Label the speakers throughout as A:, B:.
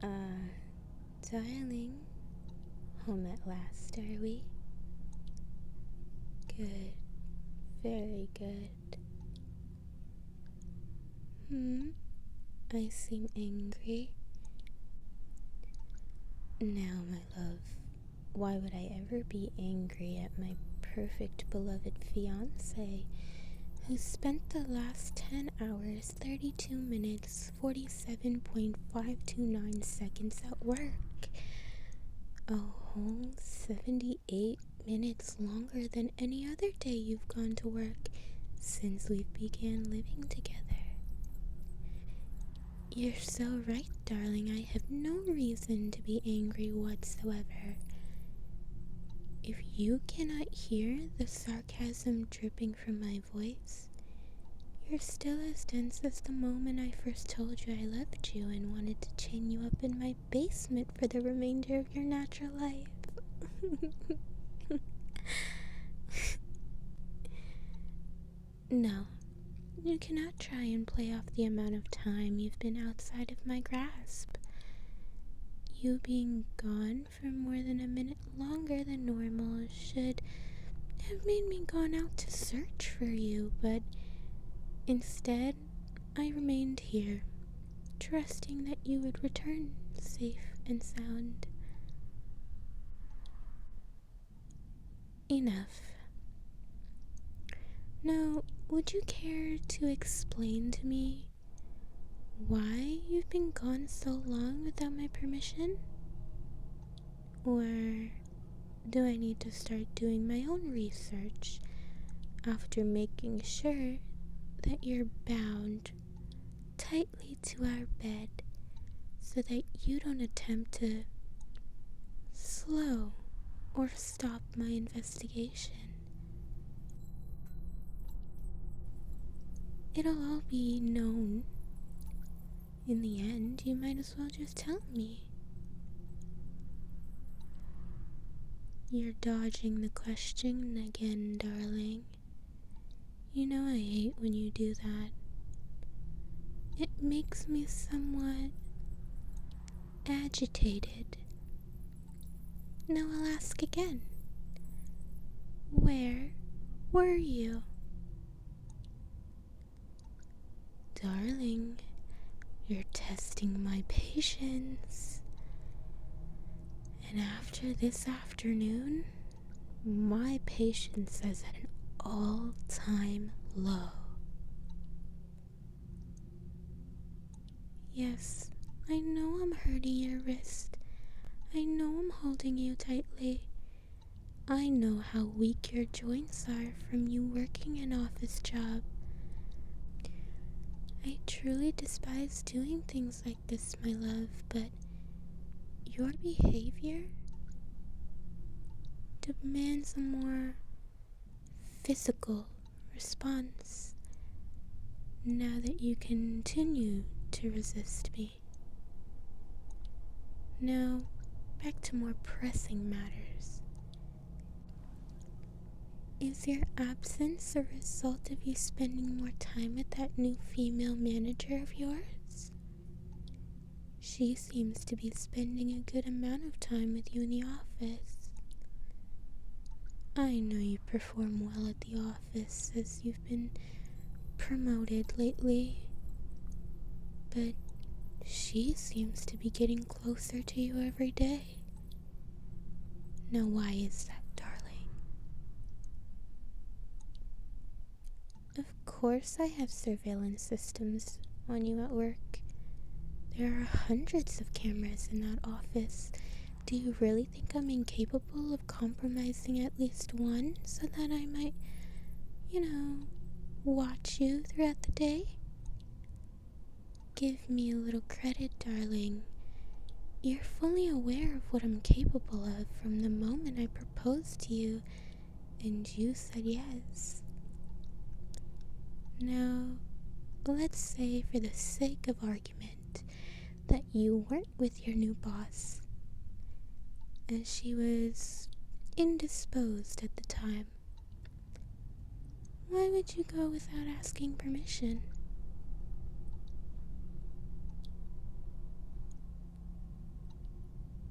A: Uh, darling, home at last, are we? Good, very good. I seem angry. Now, my love, why would I ever be angry at my perfect beloved fiance who spent the last 10 hours, 32 minutes, 47.529 seconds at work? A whole 78 minutes longer than any other day you've gone to work since we began living together. You're so right, darling. I have no reason to be angry whatsoever. If you cannot hear the sarcasm dripping from my voice, you're still as dense as the moment I first told you I loved you and wanted to chain you up in my basement for the remainder of your natural life. No, you cannot try and play off the amount of time you've been outside of my grasp. You being gone for more than a minute longer than normal should have made me gone out to search for you, but instead I remained here, trusting that you would return safe and sound. Enough. Now, would you care to explain to me why you've been gone so long without my permission? Or do I need to start doing my own research after making sure that you're bound tightly to our bed so that you don't attempt to slow or stop my investigation? It'll all be known. In the end, you might as well just tell me. You're dodging the question again, darling. You know I hate when you do that. It makes me somewhat agitated. Now I'll ask again. Where were you? Darling, you're testing my patience. And after this afternoon, my patience is at an all-time low. Yes, I know I'm hurting your wrist. I know I'm holding you tightly. I know how weak your joints are from you working an office job. I truly despise doing things like this, my love, but your behavior demands a more physical response now that you continue to resist me. Now, back to more pressing matters. Is your absence a result of you spending more time with that new female manager of yours? She seems to be spending a good amount of time with you in the office. I know you perform well at the office as you've been promoted lately, but she seems to be getting closer to you every day. Now why is that, darling? Of course I have surveillance systems on you at work. There are hundreds of cameras in that office. Do you really think I'm incapable of compromising at least one so that I might, watch you throughout the day? Give me a little credit, darling. You're fully aware of what I'm capable of from the moment I proposed to you, and you said yes. Now, let's say for the sake of argument that you weren't with your new boss, as she was indisposed at the time. Why would you go without asking permission?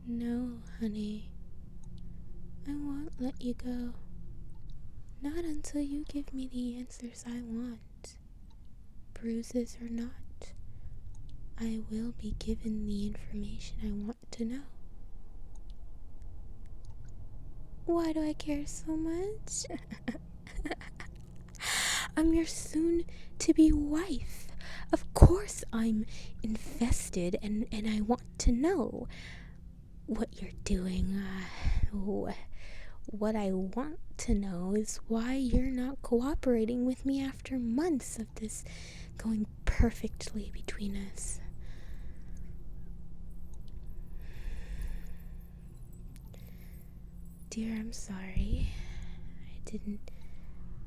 A: No, honey. I won't let you go. Not until you give me the answers I want. Bruises or not, I will be given the information I want to know. Why do I care so much? I'm your soon to be wife. Of course I'm invested and I want to know what you're doing. What I want to know is why you're not cooperating with me after months of this going perfectly between us. Dear, I'm sorry. I didn't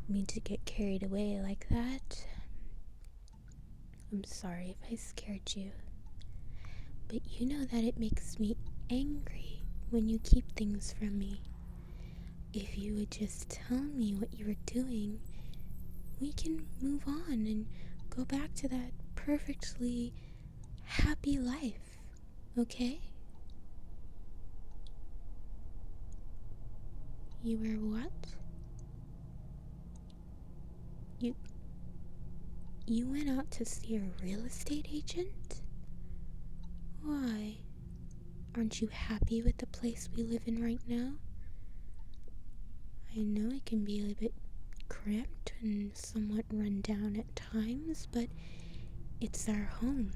A: mean to get carried away like that. I'm sorry if I scared you. But you know that it makes me angry when you keep things from me. If you would just tell me what you were doing, we can move on and go back to that perfectly happy life, okay? You were what? You you went out to see a real estate agent? Why? Aren't you happy with the place we live in right now? I know it can be a bit cramped and somewhat run down at times, but it's our home.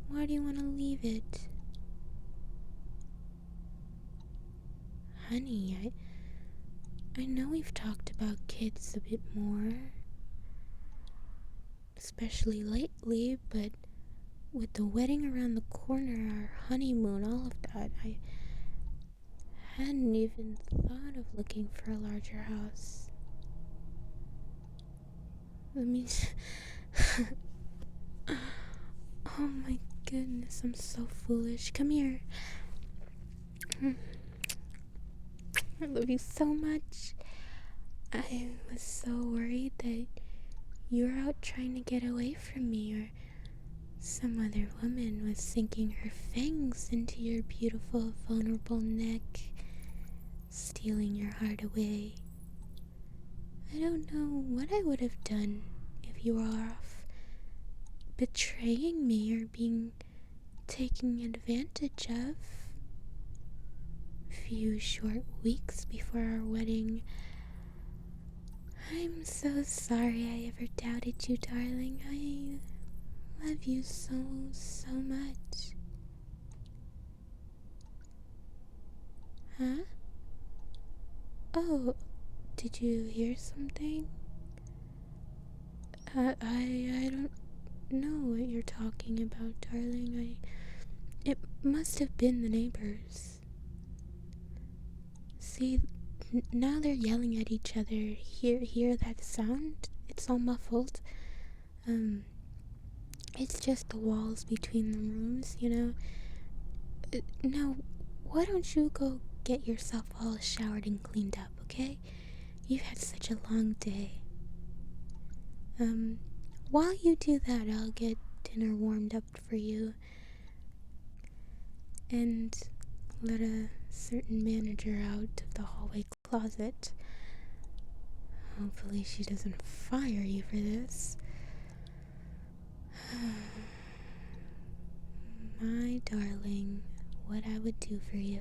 A: Why do you want to leave it? Honey, I know we've talked about kids a bit more, especially lately, but with the wedding around the corner, our honeymoon, all of that, I hadn't even thought of looking for a larger house. Let me. Oh my goodness, I'm so foolish. Come here. I love you so much. I was so worried that you were out trying to get away from me, or some other woman was sinking her fangs into your beautiful, vulnerable neck, stealing your heart away. I don't know what I would have done if you were off betraying me or being taken advantage of. A few short weeks before our wedding. I'm so sorry I ever doubted you, darling. I love you so, so much. Huh? Oh, did you hear something? I don't know what you're talking about, darling. It must have been the neighbors. See, now they're yelling at each other. Hear that sound? It's all muffled. It's just the walls between the rooms, you know. Now, why don't you go get yourself all showered and cleaned up, okay? You've had such a long day. While you do that, I'll get dinner warmed up for you and let a certain manager out of the hallway closet. Hopefully she doesn't fire you for this. My darling, what I would do for you.